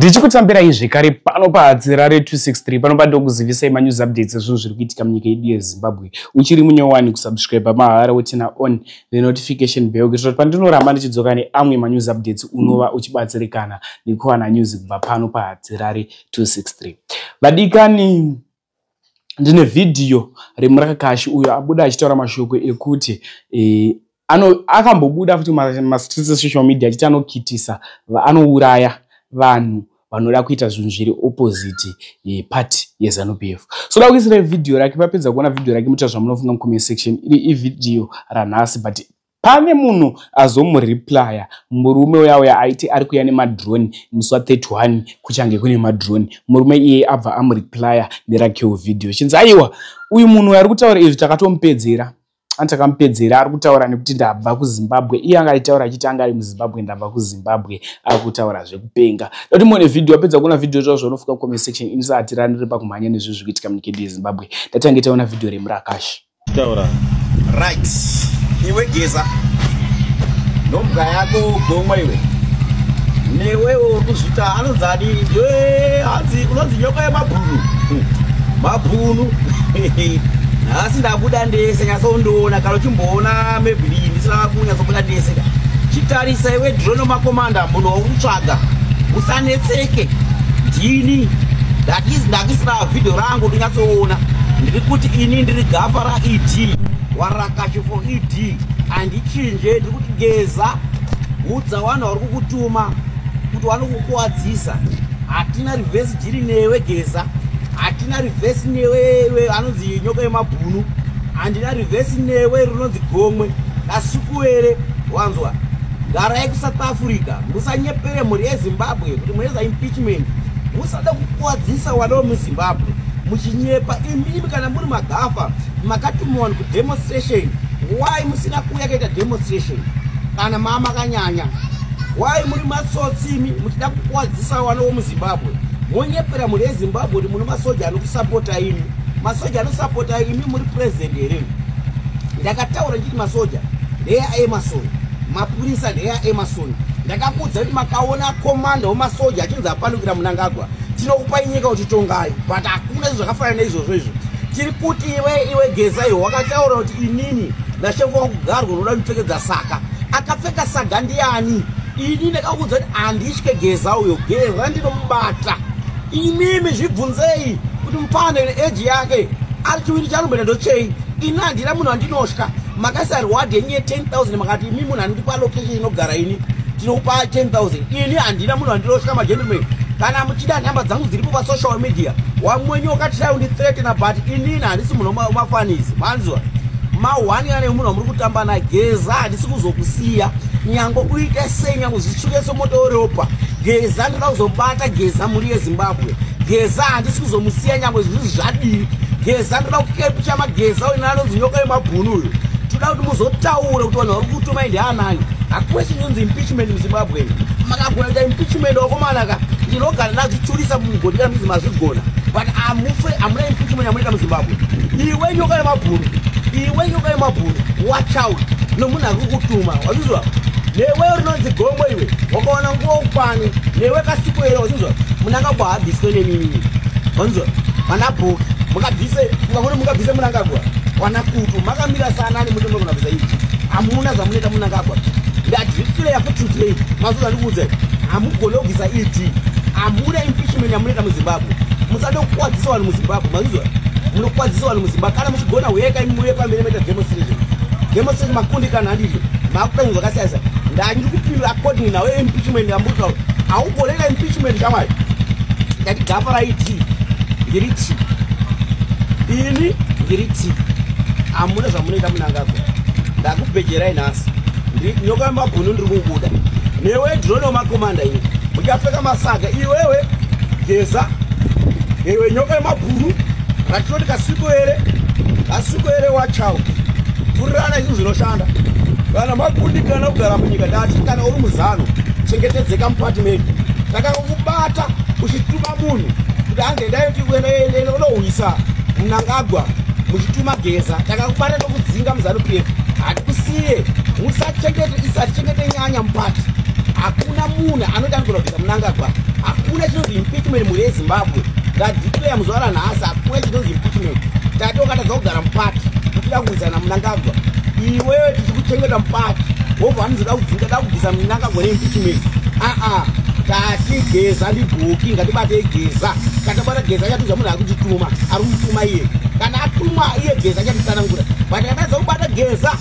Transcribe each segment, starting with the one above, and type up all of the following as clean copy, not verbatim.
Ndichikutambira zvekare pano paHadzirare 263 pano padokuzivisai manews updates ezvinhu zviri kuitika munyika yedu yeZimbabwe. Uchiri munyowani kusubscribe mahara utina on the notification bell kuitira kuti pandinoramba ndichidzoka neamwe manews updates unova uchibatsirikana nekuwana news kubva pano paHadzirare 263. Vadikani, ndine video remurakakashi uyo abuda achitaura mashoko ekuti akambobuda futi mastreets social media achiti anokitisa anouraya vanhu vanoda kuita zvinhu zviri opposite yeparty yeZANU-PF. So da kuisira video rake papedza kuona video rake muita zvamunofunga mucomment section iri video ranhasi, but pane munhu azomureplya, murume uyauya aiti ari kuya nemadrone musi wa31 kuchange kune madrone. Murume iye abva amureplya nerakewo video chinzi aiwa uyu munhu ari kutaura izvi takatomupedzera. Antakamupedzera ari kutaura nekuti ndabva kuZimbabwe. Iye angaitaura achiti anga ari muZimbabwe ndabva kuZimbabwe ari kutaura zvekupenga. Doti muone video apedza kuona video zvazo unofuka comment section insati randiri pakumhanya nezvinhu zviri kuitika munyika yedu yeZimbabwe. Tatange taona video remuRakashi. Taura. Right. Iwe geza. Nombwa yako gomwa iwe. Newewo kuzvita anozadi hanzi unonzi nyoka yemabhunu. Mabhunu. Nasi ndabuda ndese nyasondoona kana uchimboona maybe ndisina kunyatsobuda ndese. Chitarisa iwe drone makomanda muno utsvaga. Usanetseke. Ndini ndakisira video rangu ndinyatsoona. Ndiri kuti ini ndiri gavara ED. Warakashi for ED. Andichinje ndiri kuti geza. Udza vanhu vari kukutuma kuti vanokukuwadzisa. Hatina reverse jiri newe geza. Hatina reverse newe anonzi nyoka yemabhunu. Handina reverse newe runonzi gomwe. Kasukuwere wanzwa. Garai kuSouth Africa. Musanyepere mhuri yeZimbabwe kuti munoita impeachment. Musada kukuwadzisa vana vemuZimbabwe. Muchinyepa imimi kana muri magafa makatumwa kudemonstration. Why musina kuuya kuita demonstration? Kana mama kanyanya. Why muri matsotsimi muchida kukuwadzisa vana vemuZimbabwe? Monyepera muri yeZimbabwe kuti muno masoja anokusapota imi. Masoja anosapota imi muri president here. Ndakataura nditi masoja ndeya Emerson, mapurisa ndeya Emerson. Ndakakudza kuti makaona komanda wemasoja achinzi apanukira Mnangagwa tinokupai nyika kuti tongai, but hakuna zvakafanana neizvozvo izvo. Tiri kuti iwe geza iwe wakataura kuti inini ndashefu wakugarwa unoda kupfekedza saka. Akapfeka saga ndiani? Ini ndakakudza kuti handitye geza uyo. Geza ndinomubata. Imimi zvibvunzei kuti mupana age yake ari chiwiri charumbenda ndochei. Ini handina munhu andinosha. Makaisa reward yenye 10,000 makati imi munhu andipa location inogara ini tinokupa 10,000. Ini handina munhu andinosha magentlemen. Kana muchida nhamba dzangu dziripo pasocial media wamwenye wakatishaya undithreatena, but inini handisi munhu wamafanizi. Manzwa mahwani ane munhu wamuri kutamba naye. Geza handisi kuzokusiya nyango uite sei, nyango zvichuke semoto weropa. Geza ndinoda kuzobata geza muri yeZimbabwe. Geza handisi kuzomusiya nyango zvinhu zvadii. Geza ndinoda kukepisha mageza uyu anonzi nyoka yemabhunu uyu. Toda kuti muzotaura kuti vanhu vari kutuma ende anani. Hakuna chinonzi impeachment muZimbabwe. Makagona kuita impeachment wakomanaka ndinogara ndazvichurisa mumugodi kana mizi mazvigona, but hamuna impeachment yamunoita muZimbabwe. Iwe nyoka yemabhunu, iwe nyoka yemabhunu, watch out nomunhu ari kukutuma. Wazvizwa? Newe rinonzi gomwe iwe wakaona nguva upani. Newe kasikwera wazvizwa? Mnangagwa habviswe nemini. Wazvizwa? Vana bhoki mukabvise mukabvise Mnangagwa. Wana kutu makamira sanani muri kunabvisa ichi. Hamuna zvamunoita Mnangagwa. Ndadeclare for today mazuva ndikuudza hamugone kubvisa ED. Hamuna impeachment yamunoita muZimbabwe. Musade kukwadzisa vanhu muZimbabwe. Mazvizwa? Munokwadzisa vanhu muZimbabwe. Kana muchigona weka imuye pamberi meita demonstration. Demonstration makundikana handizvo. Makuita zvinhu zvakasiyana. Ndandiri kupindura according nawe impeachment yamuritaura. Haugoneka impeachment shamwari. Ndati gavara ED ndiri T. Ini ndiri T. Hamuna zvamunoita Mnangagwa. Ndakubhejerai nhasi. Nyoka yemabhunu ndiri kubuda. Newe drone wemakomanda ini muchapfeka masaga. Iwewe geza, iwe nyoka yemabhunu ratinoti kasikwere wachau. Pfurirana izvi zvinoshanda. Kana makundikana kugara munyika ndati kana uri muzano chengetedzeka mupati medu. Takakubata uchituma munhu kuti ange ndaiti unouyisa Mnangagwa muchituma geza. Takakubata ndokudzinga muZANU-PF. Hatikusiye musachengete nyanya mupati. hakuna munhu anodanirwa kubvisa Mnangagwa. Hakuna chinonzi impeachment muri yeZimbabwe. Ndadeclare muzuva ranhasi hakuna chinonzi impeachment. Tati wakatadza kugara mupati uchida kurwisana Mnangagwa. Iwewe tichikuchengeta mupati wobva vanozoda kudzinga da kubvisa Mnangagwa neimpeachment. Tati Geza ndibhuki ngatibate Geza. Katabata Geza chatudza munhu ari kuchituma, ari kutuma iye. Kana atuma iye Geza achatitsanangura. But akadza kubata Geza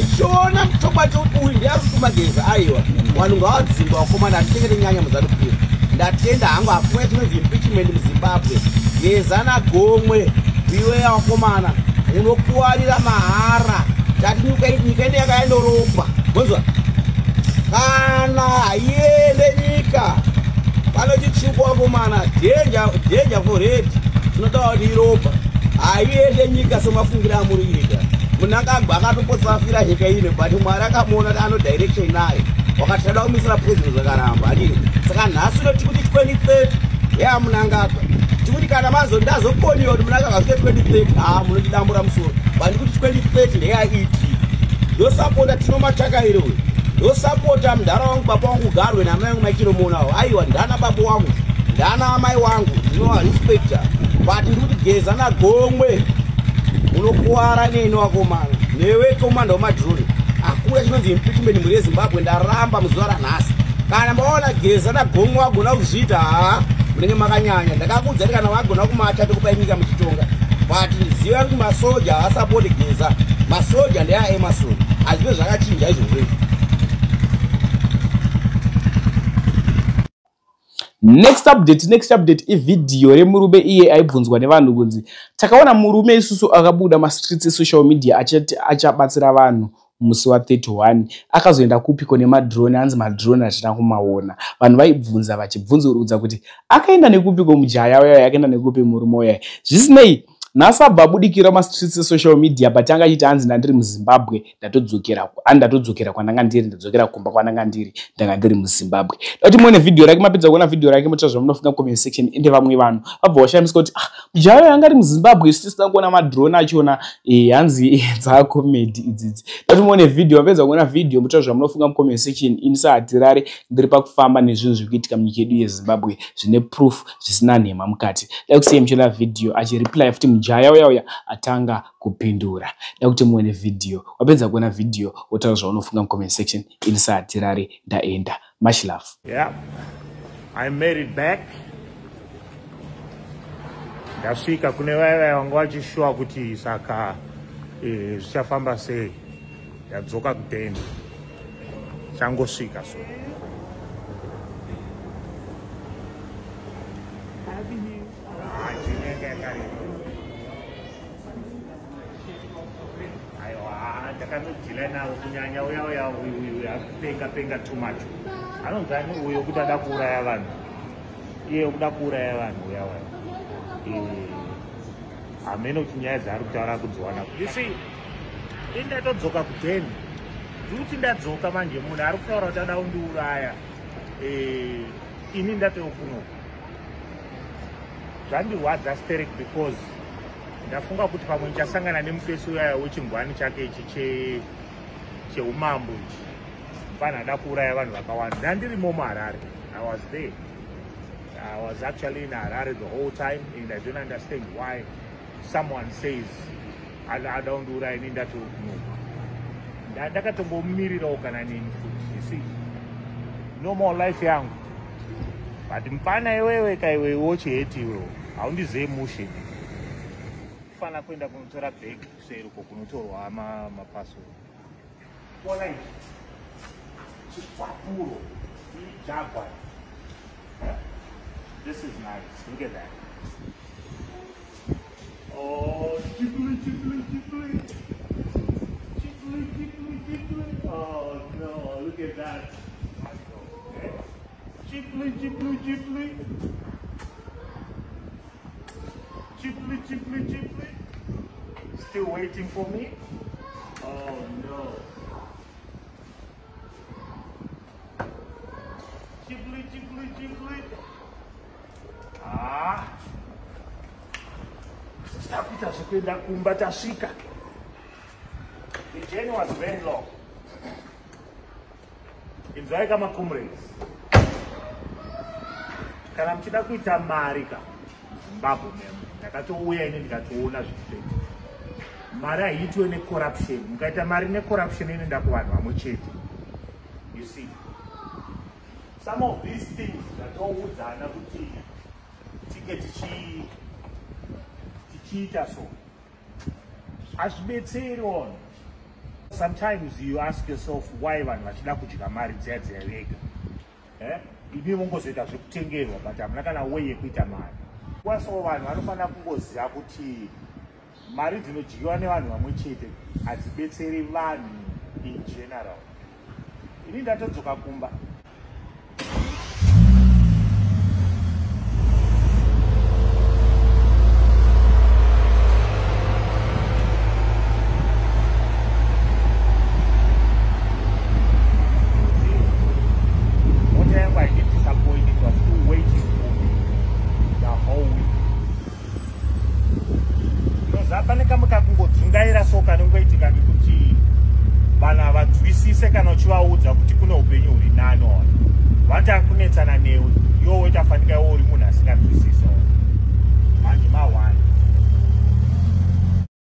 ichiona mutombo chouyu ndiye ari kutuma Geza. Aiwa vanhu ngavadzimba vakomana atichengete nyanya muZANU-PF. Ndatenda hangu hakuna chinonzi impeachment muZimbabwe. Geza naGomwe iwe vakomana unokuwarira mahara. Tati nyika ine yakaendoropa. Bonzwa kana haiende nyika panochitsvuka vakomana danger for red. Tinotaura kuti iropa haiende nyika semafungira amuri kuita. Mnangagwa akatoposafira nyika ine but Mwari akamuona kuti ano direction nayo wakatada kumisira president zvakaramba adini. Saka nhasi tikuti 2030 ya Mnangagwa tikuti kana mazondazokoniwa kuti Mnangagwa asvike 2030 munotidambura musoro but ndikuti 2030 ndeyaiti ndosapota tinomatsvaka iro ndosapota mudhara wangu baba wangu Garwe namai wangu Machiromonawo. Aiwa ndana baba wangu ndana amai wangu ndinova respecta but ndikuti Geza naGomwe unokuwara neni wakomana newe komanda wemadrone. Hakuna chinonzi impeachment muri yeZimbabwe. Ndaramba muzuva ranhasi kana maona Geza naGomwe wagona kuzviita munenge makanyanya. Ndakakuudza kuti kana wagona kumacha tokupai nyika muchitonga but ndiziva kuti masoja havasapoti Geza. Masoja ndeaEmerson. Hazvive zvakachinja izvozvo. Next update ividhiyo remurume iye aibvunzwa nevanhu kunzi takaona murume isusu akabuda mastreets esocial media achati achabatsira vanhu musi wa31 akazoenda kupiko nemadrone anzi madrone atina kumaona. Vanhu vaibvunza vachibvunzurudza kuti akaenda nekupiko mujaya waya akaenda nekupi murume waya. Zvisinei nhasi abva abudikira mastreets esocial media but anga achiti anzi ndandiri muZimbabwe ndatodzokera kwandanga ndiri ndadzokera kumba kwandanga ndiri ndanga ndiri muZimbabwe. Dati muone video rake mapedza kuona video rake mutazva munofunga comment section inde vamwe vanhu vabva vashamisika kuti mujaya yanga ari muZimbabwe isisina kuona madrone achiona hanzi dza comedy idzidzi. Dati muone video mapedza kuona video mutazva munofunga comment section insati rare ndiri pakufamba nezvinhu zvikuitika munyika yedu yeZimbabwe zvine proof zvisina nhema mukati. Dakusiye muchona video achireply futi mujaya uya atanga kupindura. Dakuti muone video wapedza kuona video wotaura zvaunofunga mucomment section insati rare ndaenda. Much love. Yeah, I made it back. Ndasvika kune vaya vanga vachishuwa kuti saka zvichafamba sei. Ndadzoka kutenda changosvika so. Ndakanodzila navo kunyanya uya penga too much. Anonzani uyo kuti ada kuuraya vanhu. Iye kuda kuuraya vanhu uya hamene kuti nyaya dzaari kutaura kudziwana. You see, indatodzoka kuteni. Ndikuti ndadzoka manje munhu ari kutaura kuti ada kundiuraya. Ini ndatokuno. Zvandirwadza sterek because ndafunga kuti pamwe ndichasangana nemufesi uyaya wechingwani chake ichi cheumambo ichi mfana ada kuuraya vanhu vakawanda. Ndandirimo muHarare. I was there. I was actually in Harare the whole time and I don't understand why someone says I don't do that in that no. Ndakatombomirirawo kana nini futi. You see, no more life yangu. But mfana iwewe kaiwe wochiheti iwewe haundizivi mushe. Fana kuenda kunotora bag kuseri uko kunotorwa mapassport. Kona ichi chikwapuro Jaguar. This is nice. Look at that. Oh, jiggly. Oh no, look at that. Okay. Jiggly. Still waiting for me? Oh no. Jiggly. Ah. Tapita sekwenda kumba tasvika. The journey was very long. In inzwai kama comrades, kana mchida kuita mari ka Zimbabwe memo ndakatouya ine ndikatoona zvikuita mari haitwe necorruption. Mukaita mari necorruption inoenda kuvanhu vamwe chete. You see, some of these things ndatoudzana kuti tige tichiita so hazvibetseri one. Sometimes you ask yourself why vanhu vachida kudya mari dziya vega. Ini vongozoita zvekutengerwa but hamuna kana way yekuita mari. Kwaso vanhu vanofanira kungoziva kuti mari dzinodyiwa nevanhu vamwe chete hadzibetseri vanhu in general. Ini ndatodzoka kumba. Kana uchivaudza kuti kune upenyu huri nani vanti kunetsana newe iwo wotafanika